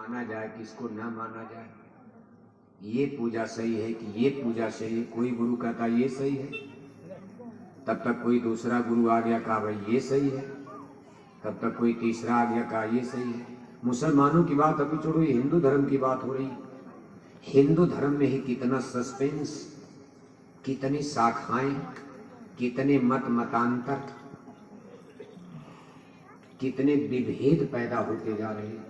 माना जाए, किसको ना माना जाए, ये पूजा सही है कि ये पूजा सही है। कोई गुरु कहता ये सही है, तब तक कोई दूसरा गुरु आ गया कहा भाई ये सही है, तब तक कोई तीसरा आ गया कहा ये सही है। मुसलमानों की बात अभी छोड़ो, ये हिंदू धर्म की बात हो रही। हिंदू धर्म में ही कितना सस्पेंस, कितनी शाखाएं, कितने मत मतांतर, कितने विभेद पैदा होते जा रहे हैं।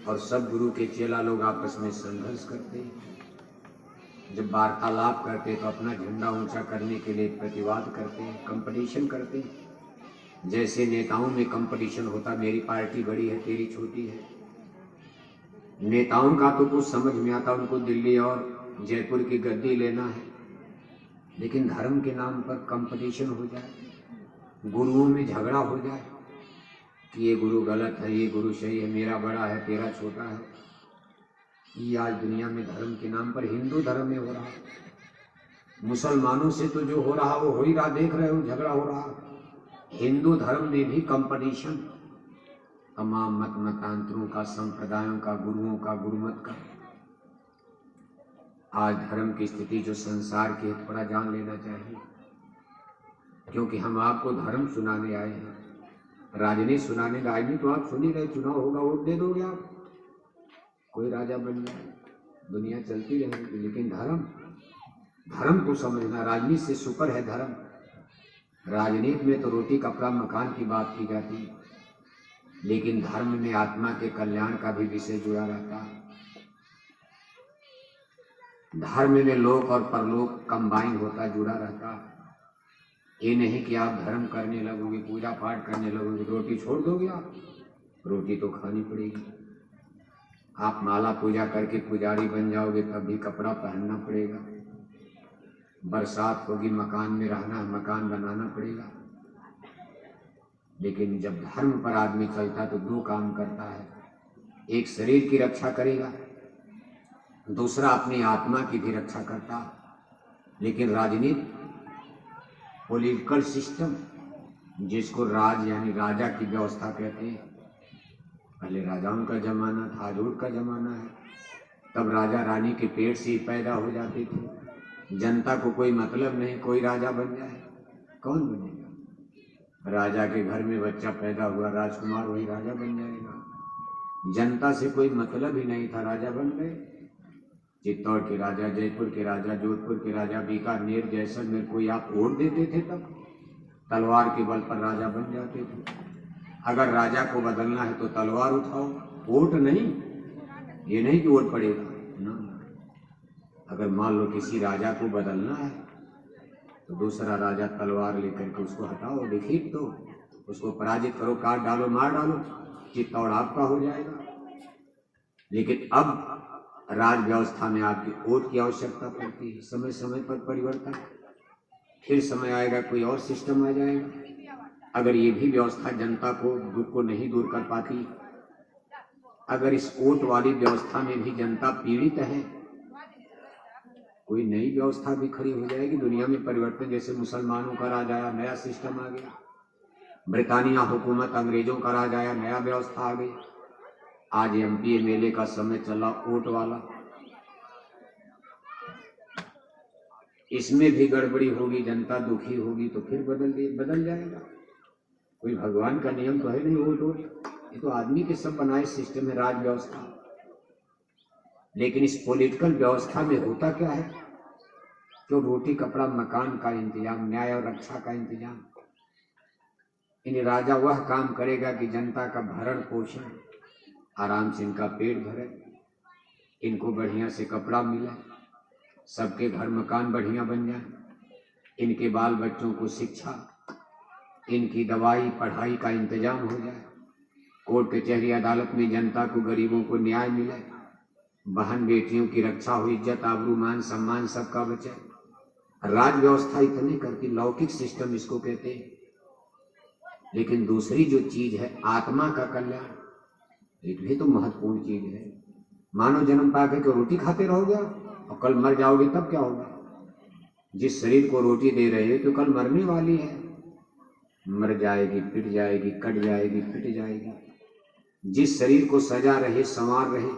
और सब गुरु के चेला लोग आपस में संघर्ष करते हैं। जब वार्तालाप करते तो अपना झंडा ऊंचा करने के लिए प्रतिवाद करते हैं, कंपटीशन करते हैं। जैसे नेताओं में कंपटीशन होता, मेरी पार्टी बड़ी है तेरी छोटी है। नेताओं का तो कुछ समझ में आता, उनको दिल्ली और जयपुर की गद्दी लेना है, लेकिन धर्म के नाम पर कंपटीशन हो जाए, गुरुओं में झगड़ा हो जाए कि ये गुरु गलत है, ये गुरु सही है, मेरा बड़ा है तेरा छोटा है। ये आज दुनिया में धर्म के नाम पर हिंदू धर्म में हो रहा है। मुसलमानों से तो जो हो रहा वो हो ही रहा, देख रहे हो झगड़ा हो रहा। हिंदू धर्म में भी कंपटीशन, तमाम मत मतांतरों का, संप्रदायों का, गुरुओं का, गुरुमत का। आज धर्म की स्थिति जो संसार की है थोड़ा जान लेना चाहिए, क्योंकि हम आपको धर्म सुनाने आए हैं, राजनीति सुनाने आए नहीं। तो आप सुन ही रहे, चुनाव होगा वोट दे दोगे आप, कोई राजा बन जाए, दुनिया चलती रहेगी। लेकिन धर्म को समझना, राजनीति से सुपर है धर्म। राजनीति में तो रोटी कपड़ा मकान की बात की जाती है, लेकिन धर्म में आत्मा के कल्याण का भी विषय जुड़ा रहता है। धर्म में लोक और परलोक कंबाइन होता, जुड़ा रहता। ये नहीं कि आप धर्म करने लगोगे, पूजा पाठ करने लगोगे, रोटी छोड़ दोगे आप, रोटी तो खानी पड़ेगी। आप माला पूजा करके पुजारी बन जाओगे तब भी कपड़ा पहनना पड़ेगा। बरसात होगी, मकान में रहना है, मकान बनाना पड़ेगा। लेकिन जब धर्म पर आदमी चलता तो दो काम करता है, एक शरीर की रक्षा करेगा, दूसरा अपनी आत्मा की भी रक्षा करता। लेकिन राजनीति, पॉलिटिकल सिस्टम, जिसको राज यानी राजा की व्यवस्था कहते हैं, पहले राजाओं का जमाना था, आज ऊंट का जमाना है। तब राजा रानी के पेट से ही पैदा हो जाते थे, जनता को कोई मतलब नहीं, कोई राजा बन जाए, कौन बनेगा? राजा के घर में बच्चा पैदा हुआ, राजकुमार, वही राजा बन जाएगा। जनता से कोई मतलब ही नहीं था, राजा बन गए। चित्तौड़ के राजा, जयपुर के राजा, जोधपुर के राजा, बीकानेर, जैसलमेर, कोई आप वोट देते थे तब तलवार के बल पर राजा बन जाते थे। अगर राजा को बदलना है तो तलवार उठाओ, वोट नहीं। ये नहीं कि वोट पड़ेगा ना। अगर मान लो किसी राजा को बदलना है तो दूसरा राजा तलवार लेकर के उसको हटाओ, डिफीट दो, उसको पराजित करो, काट डालो, मार डालो, चित्तौड़ आपका हो जाएगा। लेकिन अब राज व्यवस्था में आपकी वोट की आवश्यकता पड़ती है। समय समय पर परिवर्तन, फिर समय आएगा कोई और सिस्टम आ जाएगा। अगर ये भी व्यवस्था जनता को दुख को नहीं दूर कर पाती, अगर इस वोट वाली व्यवस्था में भी जनता पीड़ित है, कोई नई व्यवस्था भी खड़ी हो जाएगी। दुनिया में परिवर्तन, जैसे मुसलमानों का राज आया, नया सिस्टम आ गया। ब्रिटानिया हुकूमत, अंग्रेजों का राज आया, नया व्यवस्था आ गई। आज एमपी एमएलए का समय चला वोट वाला, इसमें भी गड़बड़ी होगी, जनता दुखी होगी तो फिर बदल जाएगा। कोई भगवान का नियम तो है नहीं वोट, ये तो आदमी के सब बनाए सिस्टम है, राज व्यवस्था। लेकिन इस पॉलिटिकल व्यवस्था में होता क्या है? जो रोटी कपड़ा मकान का इंतजाम, न्याय और रक्षा का इंतजाम, इन राजा वह काम करेगा कि जनता का भरण पोषण, आराम से इनका पेट भरे, इनको बढ़िया से कपड़ा मिले, सबके घर मकान बढ़िया बन जाए, इनके बाल बच्चों को शिक्षा, इनकी दवाई पढ़ाई का इंतजाम हो जाए, कोर्ट कचहरी अदालत में जनता को, गरीबों को न्याय मिले, बहन बेटियों की रक्षा हो, इज्जत आबरू मान सम्मान सबका बचे। राज व्यवस्था इतनी करती, लौकिक सिस्टम इसको कहते हैं। लेकिन दूसरी जो चीज है आत्मा का कल्याण, ये भी तो महत्वपूर्ण चीज है। मानव जन्म पाके तो रोटी खाते रहोगे और कल मर जाओगे तब क्या होगा? जिस शरीर को रोटी दे रहे हो तो कल मरने वाली है, मर जाएगी, पिट जाएगी, कट जाएगी, पिट जाएगी। जिस शरीर को सजा रहे, संवार रहे,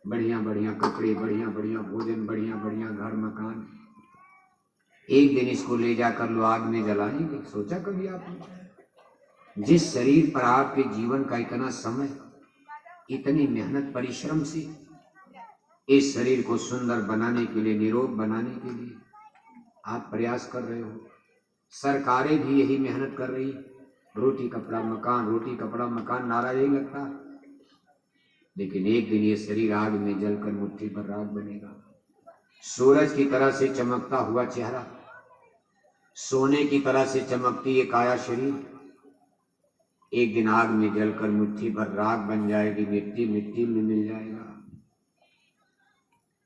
बढ़िया बढ़िया कपड़े, बढ़िया बढ़िया भोजन, बढ़िया बढ़िया घर मकान, एक दिन इसको ले जाकर लो आग में जलाएंगे। सोचा कभी आपने? जिस शरीर पर आपके जीवन का इतना समय, इतनी मेहनत परिश्रम से इस शरीर को सुंदर बनाने के लिए, निरोग बनाने के लिए आप प्रयास कर रहे हो। सरकारें भी यही मेहनत कर रही, रोटी कपड़ा मकान, रोटी कपड़ा मकान, नारा यही लगता। लेकिन एक दिन ये शरीर आग में जलकर मुट्ठी भर राख बनेगा। सूरज की तरह से चमकता हुआ चेहरा, सोने की तरह से चमकती ये काया शरीर, एक दिन आग में जलकर मुट्ठी भर राख बन जाएगी, मिट्टी मिट्टी में मिल जाएगा।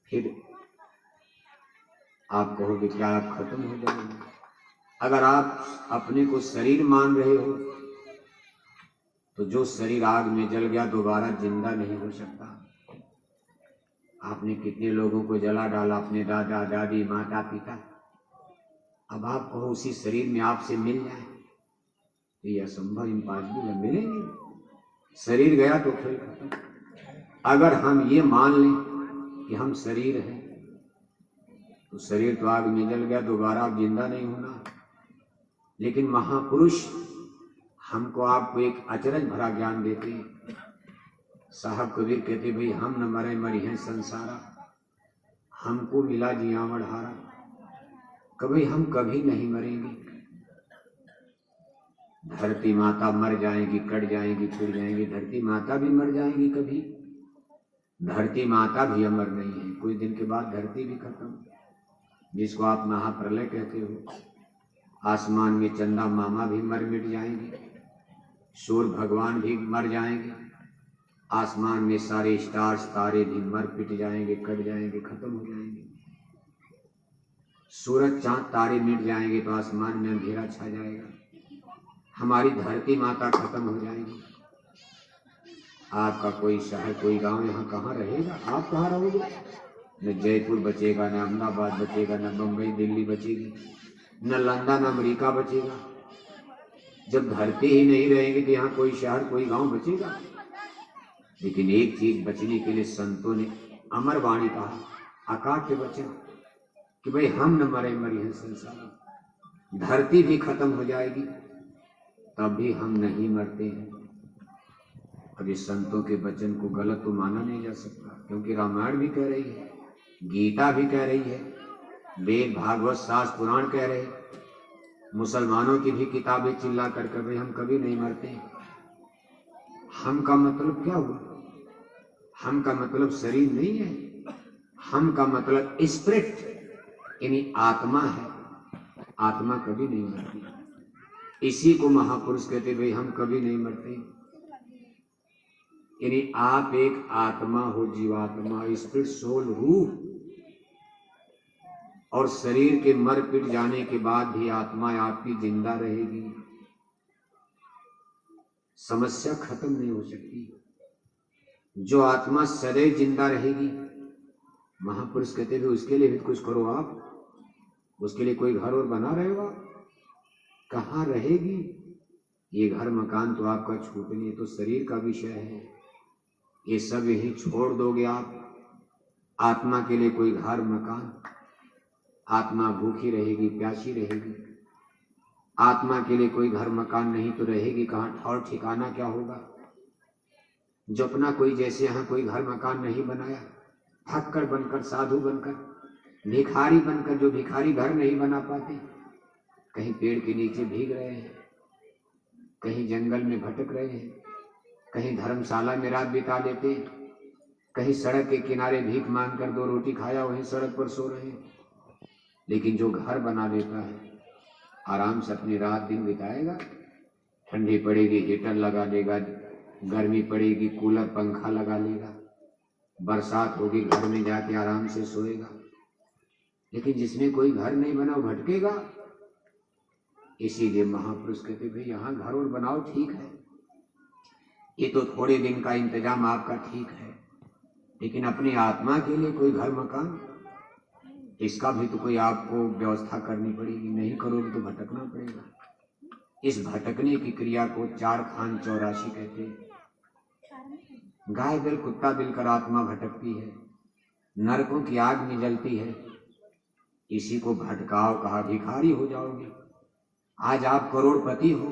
फिर आप कहोगे क्या आप खत्म हो जाएंगे? अगर आप अपने को शरीर मान रहे हो तो जो शरीर आग में जल गया दोबारा जिंदा नहीं हो सकता। आपने कितने लोगों को जला डाला, अपने दादा दादी माता पिता। अब आप कहो उसी शरीर में आपसे मिल जाए तो यह असंभव, इम्पॉसिबल है, मिलेंगे। शरीर गया तो फिर खत्म। अगर हम ये मान लें कि हम शरीर हैं तो शरीर तो आग में जल गया, दोबारा आप जिंदा नहीं होना। लेकिन महापुरुष हमको आपको एक अचरज भरा ज्ञान देते हैं। साहब कबीर कहते भाई हम न मरे मरी हैं संसारा, हमको मिला जियावड़ हारा। कभी हम कभी नहीं मरेंगे। धरती माता मर जाएगी, कट जाएगी, फिर जाएंगी। धरती माता भी मर जाएंगी कभी। धरती माता भी अमर नहीं है, कुछ दिन के बाद धरती भी खत्म, जिसको आप महाप्रलय कहते हो। आसमान में चंदा मामा भी मर मिट जाएंगे, सूर्य भगवान भी मर जाएंगे, आसमान में सारे स्टार्स तारे भी मर पिट जाएंगे, कट जाएंगे, खत्म हो जाएंगे। सूरज चांद तारे मिट जाएंगे तो आसमान में अंधेरा छा जाएगा। हमारी धरती माता खत्म हो जाएगी। आपका कोई शहर, कोई गांव यहाँ कहाँ रहेगा? आप कहाँ रहोगे? न जयपुर बचेगा, न अहमदाबाद बचेगा, न बम्बई दिल्ली बचेगी, न लंदन अमेरिका बचेगा। जब धरती ही नहीं रहेगी तो यहाँ कोई शहर, कोई गांव बचेगा? लेकिन एक चीज बचने के लिए संतों ने अमर वाणी कहा, अकाट्य वचन, कि भाई हम न मरे मरी हैं संसार। धरती भी खत्म हो जाएगी तब भी हम नहीं मरते हैं। अब इस संतों के वचन को गलत तो माना नहीं जा सकता, क्योंकि रामायण भी कह रही है, गीता भी कह रही है, वेद भागवत शास्त्र पुराण कह रहे, मुसलमानों की भी किताबें चिल्ला कर भाई हम कभी नहीं मरते। हम का मतलब क्या हुआ? हम का मतलब शरीर नहीं है, हम का मतलब स्पिरिट यानी आत्मा है। आत्मा कभी नहीं मरती। इसी को महापुरुष कहते भाई हम कभी नहीं मरते। यानी आप एक आत्मा हो, जीवात्मा, स्पिरिट, सोल, रूह। और शरीर के मर पिट जाने के बाद भी आत्मा आपकी जिंदा रहेगी। समस्या खत्म नहीं हो सकती। जो आत्मा सदैव जिंदा रहेगी, महापुरुष कहते थे उसके लिए भी कुछ करो आप। उसके लिए कोई घर और बना रहे हो? कहाँ रहेगी? ये घर मकान तो आपका छूटने तो शरीर का विषय है, ये सब यही छोड़ दोगे आप। आत्मा के लिए कोई घर मकान, आत्मा भूखी रहेगी, प्यासी रहेगी। आत्मा के लिए कोई घर मकान नहीं तो रहेगी कहाँ? और ठिकाना क्या होगा? जो अपना कोई, जैसे यहाँ कोई घर मकान नहीं बनाया, थक्कर बनकर, साधु बनकर, भिखारी बनकर, जो भिखारी घर नहीं बना पाते, कहीं पेड़ के नीचे भीग रहे हैं, कहीं जंगल में भटक रहे हैं, कहीं धर्मशाला में रात बिता लेते हैं, कहीं सड़क के किनारे भीख मांग कर 2 रोटी खाया वहीं सड़क पर सो रहे हैं। लेकिन जो घर बना लेता है आराम से अपनी रात दिन बिताएगा। ठंडी पड़ेगी हीटर लगा लेगा, गर्मी पड़ेगी कूलर पंखा लगा लेगा, बरसात होगी घर में जाके आराम से सोएगा। लेकिन जिसने कोई घर नहीं बना वो भटकेगा। इसीलिए महापुरुष कहते भाई यहाँ घर और बनाओ, ठीक है, ये तो थोड़े दिन का इंतजाम आपका ठीक है, लेकिन अपनी आत्मा के लिए कोई घर मकान, इसका भी तो कोई आपको व्यवस्था करनी पड़ेगी। नहीं करोगे तो भटकना पड़ेगा। इस भटकने की क्रिया को 4 खान 84 कहते हैं। गाय बिल कुत्ता बिल कर आत्मा भटकती है, नरकों की आग में जलती है। इसी को भटकाव कहा, भिखारी हो जाओगे। आज आप करोड़पति हो,